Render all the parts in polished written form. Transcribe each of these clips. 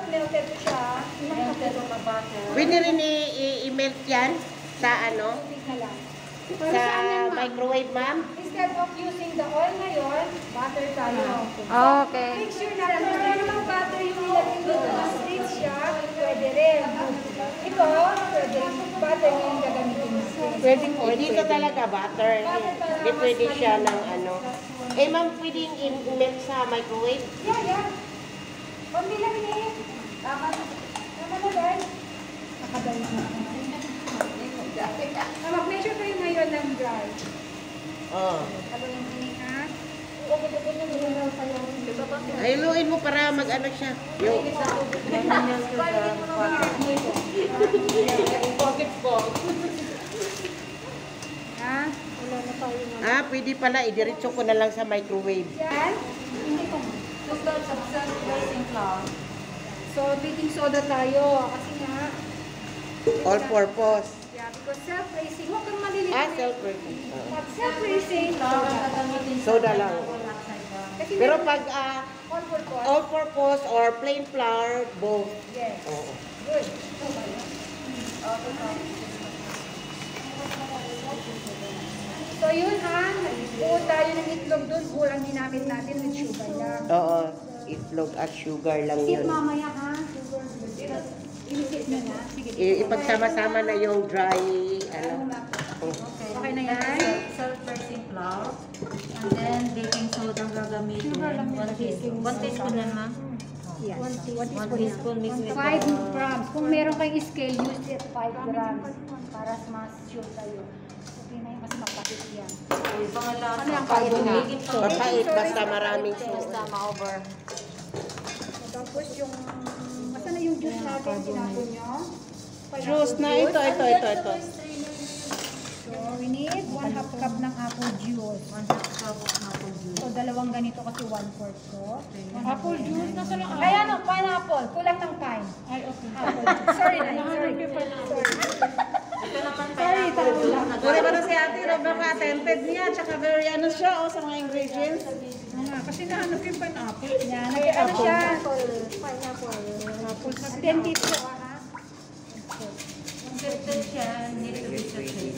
melted siya. Melted na butter. Pwede rin i-melt yan sa ano? Sa microwave, ma'am? Instead of using the oil ngayon, butter tayo. Okay. Make sure na kung ano namang butter yung ilagay dito na straight siya, pwede rin. Ito, pwede rin. Butter yung gagamitin natin. Pwedeng oil. Dito talaga butter. Hindi pwede siya ng ano. Eh, ma'am, pwedeng i-melt sa microwave? Yeah. Pambilang ni. Tama na guys. Nakadali na. Mag-measure kayo ngayon ng dry. Oo. Haluin ini ha. Haluin mo para mag-ano siya. Yung pocket ball. Ha? Pwede pala. Idiretso ko na lang sa microwave. Yan. So, baking soda tayo. Kasi nga, All purpose. yeah, because self-raising, huwag kang malilito. Self-raising. Pag self-raising, Soda lang. Kasi Pero meron- pag all purpose. all purpose or plain flour, both. Yes. Oo. Good. So yun ha, buo tayo ng itlog doon, kulang ginamit natin with sugar lang. Oo. Itlog at sugar lang Isip yun. mamaya ha. Inisip nyo na. Sige. Ipagsama-sama na yung dry, ano. Okay na yan? Self-pressing flour. And then baking soda ang gagamitin. 1 teaspoon. 1 teaspoon yan, ma'am? Yes. 1 teaspoon mixed with 5 grams. Kung meron kayong scale, use it 5 grams. Para mas sure kayo. Okay na yun kasi mapakit yan. pangalasa. Ano yung pait nga? Baking soda. Mapait, basta maraming Basta sugar. ma-over. So, tapos yung, masa na yung juice natin, tinapon nyo? Juice na ito. So, we need 1/2 cup ng apple juice. 1/2 cup of apple juice. So, dalawang ganito kasi 1/4 ko. Apple juice, nasa lang Ay, ano, pineapple. Kulang ng pine. Ay, okay. Apple. Sorry na, sorry. Ito naman Sorry, pineapple. tama. Pwede ba na si ate, napaka-attentive niya, tsaka very ano siya, sa mga ingredients. Kasi nahanap yung pineapple. Yan, ano siya? Apple. Attentive siya, ha? Consistent siya. Need to be sweet.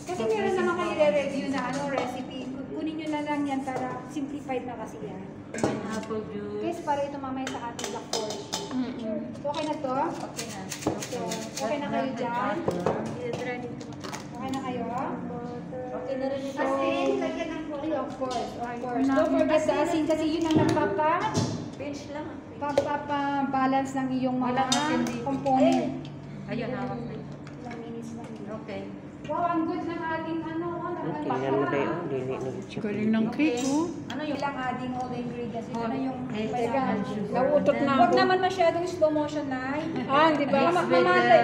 Kasi meron naman kayo re-review na ano, recipe. Kunin nyo na lang yan para simplified na kasi yan. Pineapple juice. Guys, para ito mamaya sa ating black forest. So, okay na to? Okay na. So, okay na kayo dyan? Okay na kayo? Okay na rin ito. Asin, lagyan ng oil, of course. Don't forget the asin kasi yun ang Pinch lang. nagpapa-balance ng iyong mga Walang asin dito. component. Ayun, hawak na. Ilang minutes lang yun. Okay. Wow, ang good ng ating ano. Tingnan mo na yun. Dili na Galing ng cake, oh. Ano yung Ilang adding all the ingredients. Ito na yung and sugar. Nauutot na Huwag ako. naman masyadong slow motion na. Di ba? Mamamatay.